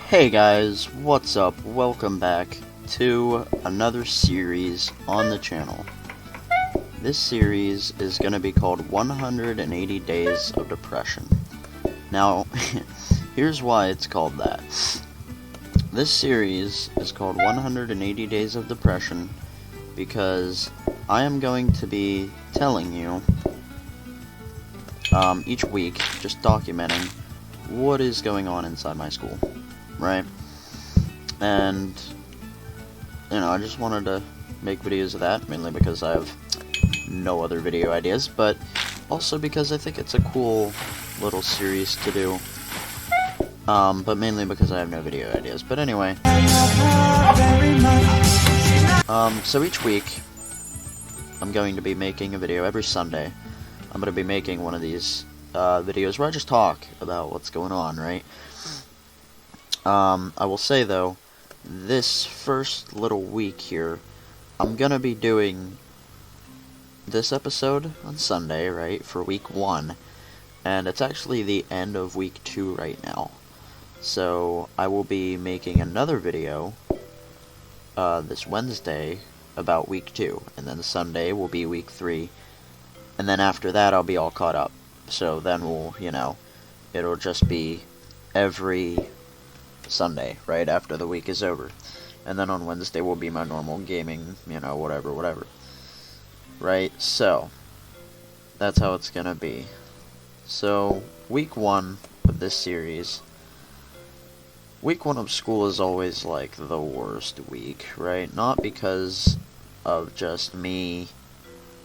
Hey guys, what's up? Welcome back to another series on the channel. This series is going to be called 180 Days of Depression. Now, here's why it's called that. This series is called 180 Days of Depression because I am going to be telling you each week, just documenting what is going on inside my school. Right? And, you know, I just wanted to make videos of that, mainly because I have no other video ideas, but also because I think it's a cool little series to do, but mainly because I have no video ideas. But anyway, so each week, I'm going to be making a video every Sunday. I'm going to be making one of these videos where I just talk about what's going on, right? I will say, though, this first little week here, I'm gonna be doing this episode on Sunday, right, for week 1, and it's actually the end of week 2 right now. So, I will be making another video, this Wednesday, about week 2, and then Sunday will be week 3, and then after that I'll be all caught up. So then we'll, you know, it'll just be every Sunday, right after the week is over. And then on Wednesday will be my normal gaming, you know, whatever. Right? So, that's how it's gonna be. So, week 1 of this series. Week 1 of school is always, like, the worst week, right? Not because of just me,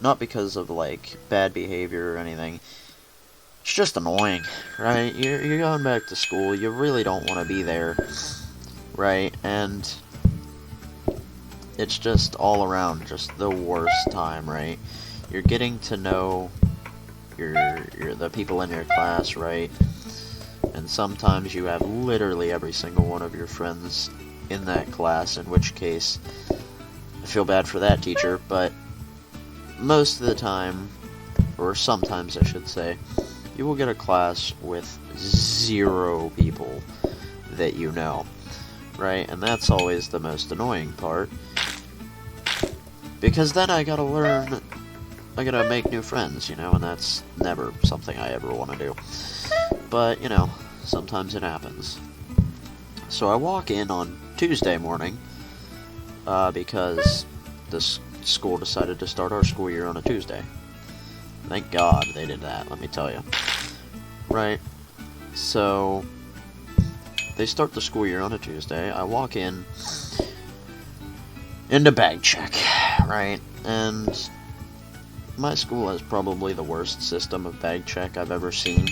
not because of, like, bad behavior or anything. It's just annoying, right? You're going back to school, you really don't want to be there, right? And it's just all around just the worst time, right? You're getting to know the people in your class, right? And sometimes you have literally every single one of your friends in that class, in which case I feel bad for that teacher, but most of the time, or sometimes I should say, you will get a class with 0 people that you know, right? And that's always the most annoying part, because then I gotta make new friends, you know, and that's never something I ever want to do. But, you know, sometimes it happens. So I walk in on Tuesday morning, because this school decided to start our school year on a Tuesday. Thank God they did that, let me tell you. Right, so they start the school year on a Tuesday. I walk into bag check, right? And my school has probably the worst system of bag check I've ever seen.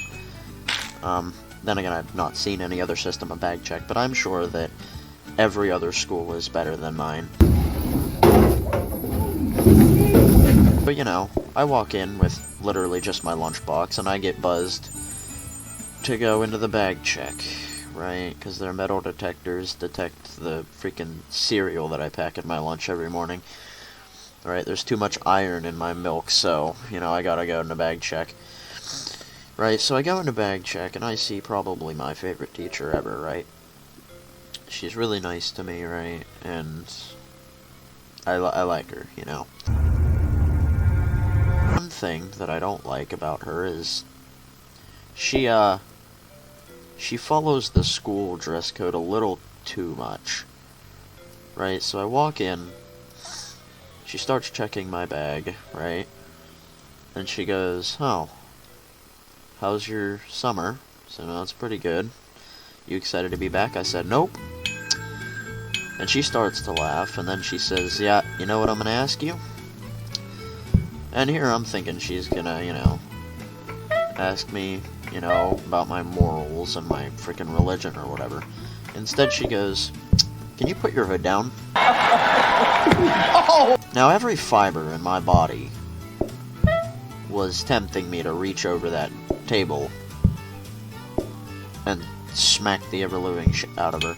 Then again, I've not seen any other system of bag check, but I'm sure that every other school is better than mine. But, you know, I walk in with literally just my lunchbox, and I get buzzed to go into the bag check, right? Because their metal detectors detect the freaking cereal that I pack in my lunch every morning. Right, there's too much iron in my milk, so, you know, I gotta go into bag check. Right, so I go into bag check, and I see probably my favorite teacher ever, right? She's really nice to me, right? And I like her, you know. One thing that I don't like about her is she follows the school dress code a little too much. Right, so I walk in, she starts checking my bag, right? And she goes, "Oh, how's your summer?" So, no, it's pretty good. "You excited to be back?" I said, "Nope." And she starts to laugh, and then she says, "Yeah, you know what I'm gonna ask you?" And here I'm thinking she's gonna, you know, ask me, you know, about my morals and my freaking religion or whatever. Instead she goes, "Can you put your hood down?" Now every fiber in my body was tempting me to reach over that table and smack the ever-living shit out of her.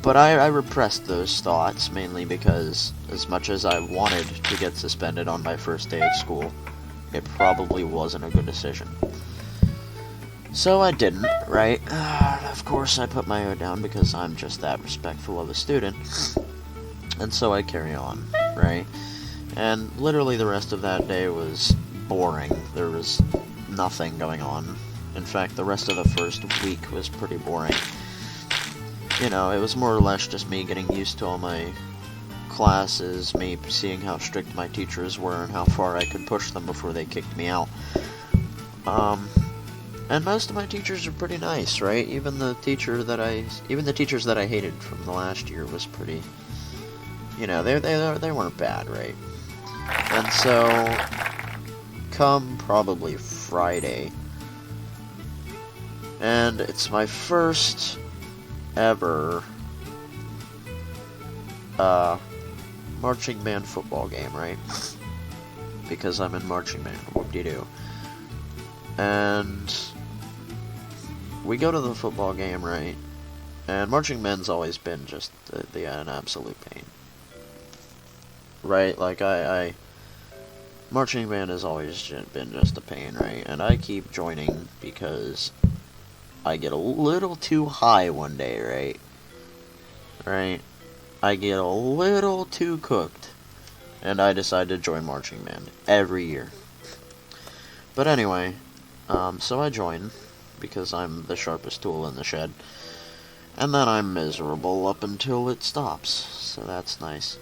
But I repressed those thoughts, mainly because as much as I wanted to get suspended on my first day of school, it probably wasn't a good decision. So I didn't, right? Of course I put my O down because I'm just that respectful of a student. And so I carry on, right? And literally the rest of that day was boring. There was nothing going on. In fact, the rest of the first week was pretty boring. You know, it was more or less just me getting used to all my classes, me seeing how strict my teachers were and how far I could push them before they kicked me out. And most of my teachers are pretty nice, right? Even the teachers that I hated from the last year was pretty, you know, they weren't bad, right? And so, come probably Friday, and it's my first ever marching band football game, right? Because I'm in marching band, whoop-de-doo. And we go to the football game, right? And marching band's always been just an absolute pain. Right? Like, marching band has always been just a pain, right? And I keep joining because I get a little too high one day, right? Right? I get a little too cooked, and I decide to join marching band every year. But anyway, so I join, because I'm the sharpest tool in the shed, and then I'm miserable up until it stops, so that's nice.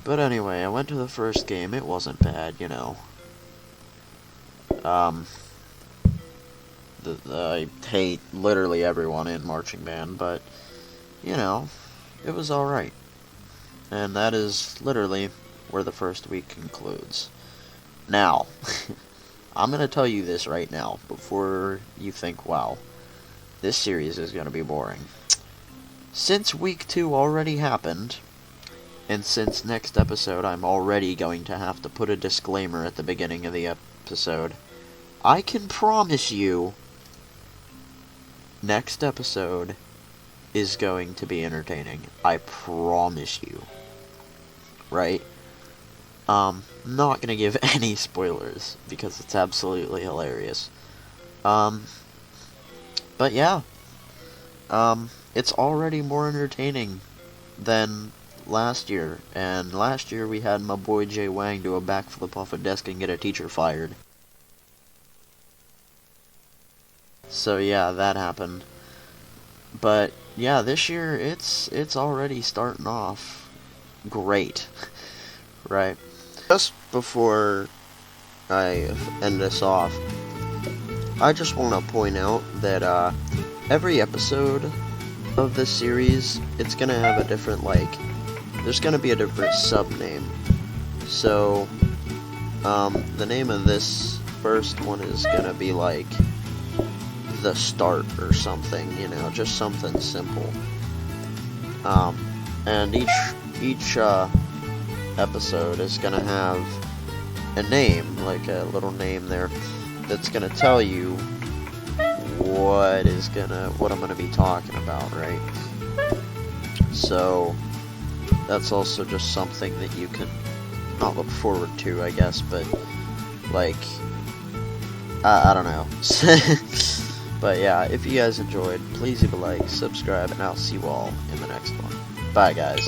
But anyway, I went to the first game. It wasn't bad, you know. I hate literally everyone in marching band, but, you know, it was alright. And that is literally where the first week concludes. Now, I'm going to tell you this right now, before you think, wow, this series is going to be boring. Since week 2 already happened, and since next episode I'm already going to have to put a disclaimer at the beginning of the episode, I can promise you, next episode is going to be entertaining. I promise you. Right? Not gonna give any spoilers, because it's absolutely hilarious. But yeah. It's already more entertaining than last year. And last year we had my boy Jay Wang do a backflip off a desk and get a teacher fired. So yeah, that happened. But yeah, this year it's already starting off great. Right? Just before I end this off, I just want to point out that every episode of this series, it's gonna have a different, like, there's gonna be a different sub-name. So, the name of this first one is gonna be like The Start or something, you know, just something simple. And each episode is gonna have a name, like a little name there, that's gonna tell you what I'm gonna be talking about, right? So that's also just something that you can not look forward to, I guess, but like I don't know. But yeah, if you guys enjoyed, please leave a like, subscribe, and I'll see you all in the next one. Bye guys.